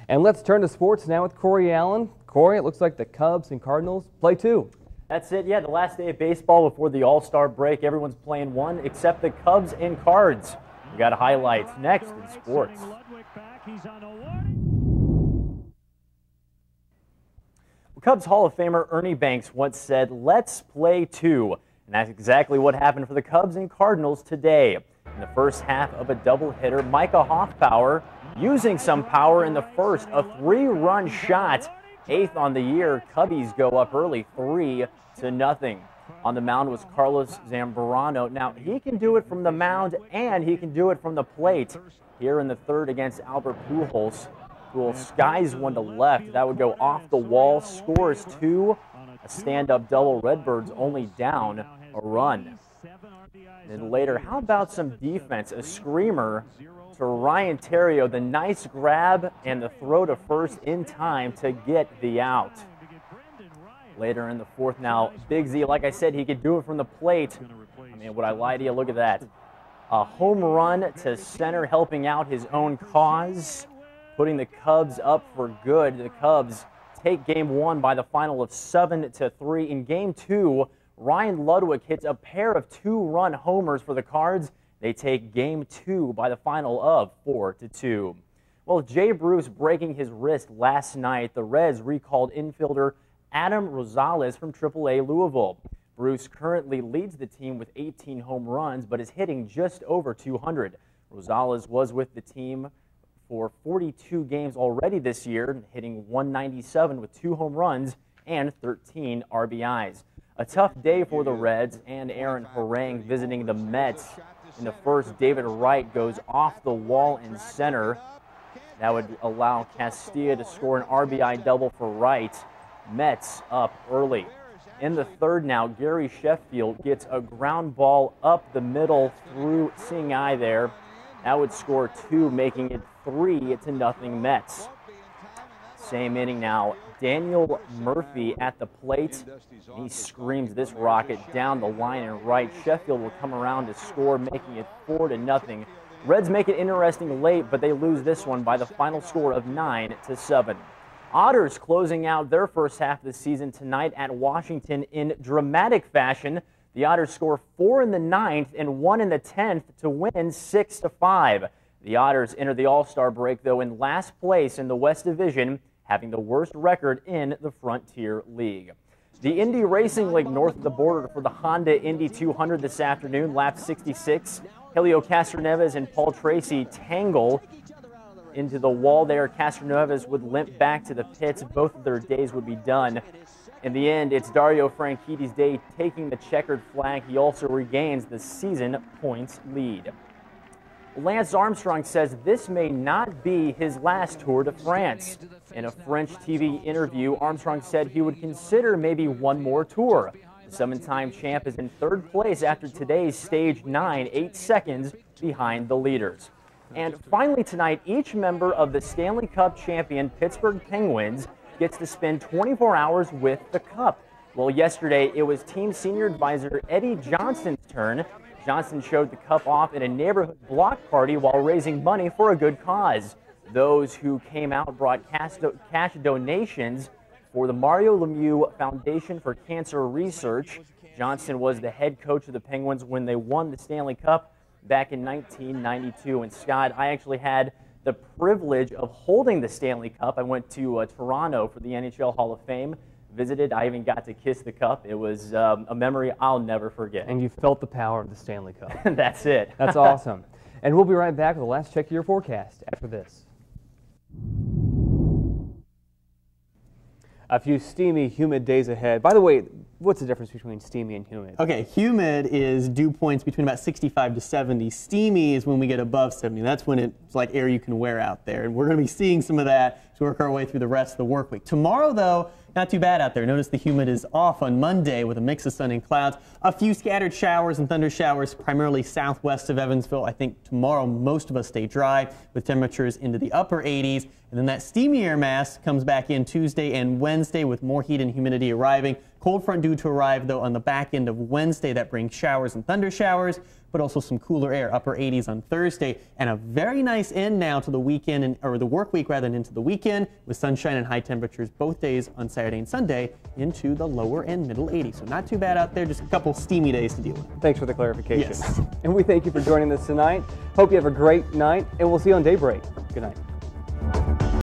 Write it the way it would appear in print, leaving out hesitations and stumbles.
And let's turn to sports now with Corey Allen. Corey, it looks like the Cubs and Cardinals play two. That's it, yeah, the last day of baseball before the All-Star break. Everyone's playing one except the Cubs and Cards. We got highlights next in sports. Cubs Hall of Famer Ernie Banks once said, "Let's play two." And that's exactly what happened for the Cubs and Cardinals today. In the first half of a doubleheader, Micah Hoffpauir using some power in the first, a 3-run shot. 8th on the year, Cubbies go up early 3-0. On the mound was Carlos Zambrano. Now, he can do it from the mound and he can do it from the plate. Here in the third against Albert Pujols. Pujols skies one to left. That would go off the wall, scores 2. A stand-up double, Redbirds only down a run. Then later, how about some defense? A screamer to Ryan Theriot, the nice grab and the throw to first in time to get the out. Later in the fourth now, Big Z, like I said, he could do it from the plate. I mean, would I lie to you? Look at that. A home run to center, helping out his own cause, putting the Cubs up for good. The Cubs take game one by the final of 7-3. In game two, Ryan Ludwig hits a pair of 2-run homers for the Cards. They take game two by the final of 4-2. Well, Jay Bruce breaking his wrist last night, the Reds recalled infielder Adam Rosales from AAA Louisville. Bruce currently leads the team with 18 home runs, but is hitting just over 200. Rosales was with the team for 42 games already this year, hitting 197 with 2 home runs and 13 RBIs. A tough day for the Reds and Aaron Harang visiting the Mets. In the first, David Wright goes off the wall in center. That would allow Castilla to score an RBI double for Wright. Mets up early. In the third now, Gary Sheffield gets a ground ball up the middle through seeing eye there. That would score 2, making it 3-0 Mets. Same inning now. Daniel Murphy at the plate. He screams this rocket down the line and right. Sheffield will come around to score, making it 4-0. Reds make it interesting late, but they lose this one by the final score of 9-7. Otters closing out their first half of the season tonight at Washington in dramatic fashion. The Otters score 4 in the 9th and 1 in the 10th to win 6-5. The Otters enter the All-Star break, though, in last place in the West Division, having the worst record in the Frontier League. The Indy Racing League north of the border for the Honda Indy 200 this afternoon, lap 66. Helio Castroneves and Paul Tracy tangle into the wall there. Castroneves would limp back to the pits. Both of their days would be done. In the end, it's Dario Franchitti's day taking the checkered flag. He also regains the season points lead. Lance Armstrong says this may not be his last Tour de France. In a French TV interview, Armstrong said he would consider maybe one more tour. The 7-time champ is in third place after today's stage 9, 8 seconds behind the leaders. And finally tonight, each member of the Stanley Cup champion Pittsburgh Penguins gets to spend 24 hours with the Cup. Well, yesterday it was team senior advisor Eddie Johnston's turn. Johnston showed the Cup off at a neighborhood block party while raising money for a good cause. Those who came out brought cash donations for the Mario Lemieux Foundation for Cancer Research. Johnston was the head coach of the Penguins when they won the Stanley Cup back in 1992. And Scott, I actually had the privilege of holding the Stanley Cup. I went to Toronto for the NHL Hall of Fame. Visited. I even got to kiss the cup. It was a memory I'll never forget. And you felt the power of the Stanley Cup. That's it. That's awesome. And we'll be right back with the last check of your forecast after this. A few steamy, humid days ahead. By the way, what's the difference between steamy and humid? Okay, humid is dew points between about 65 to 70. Steamy is when we get above 70. That's when it's like air you can wear out there. And we're going to be seeing some of that to work our way through the rest of the work week. Tomorrow, though, not too bad out there. Notice the humid is off on Monday with a mix of sun and clouds. A few scattered showers and thunder showers, primarily southwest of Evansville. I think tomorrow most of us stay dry with temperatures into the upper 80s. And then that steamy air mass comes back in Tuesday and Wednesday with more heat and humidity arriving. Cold front due to arrive, though, on the back end of Wednesday. That brings showers and thunder showers, but also some cooler air, upper 80s on Thursday. And a very nice end now to the weekend, or the work week rather than into the weekend, with sunshine and high temperatures both days on Saturday and Sunday into the lower and middle 80s. So not too bad out there, just a couple steamy days to deal with. Thanks for the clarification. Yes. And we thank you for joining us tonight. Hope you have a great night, and we'll see you on Daybreak. Good night.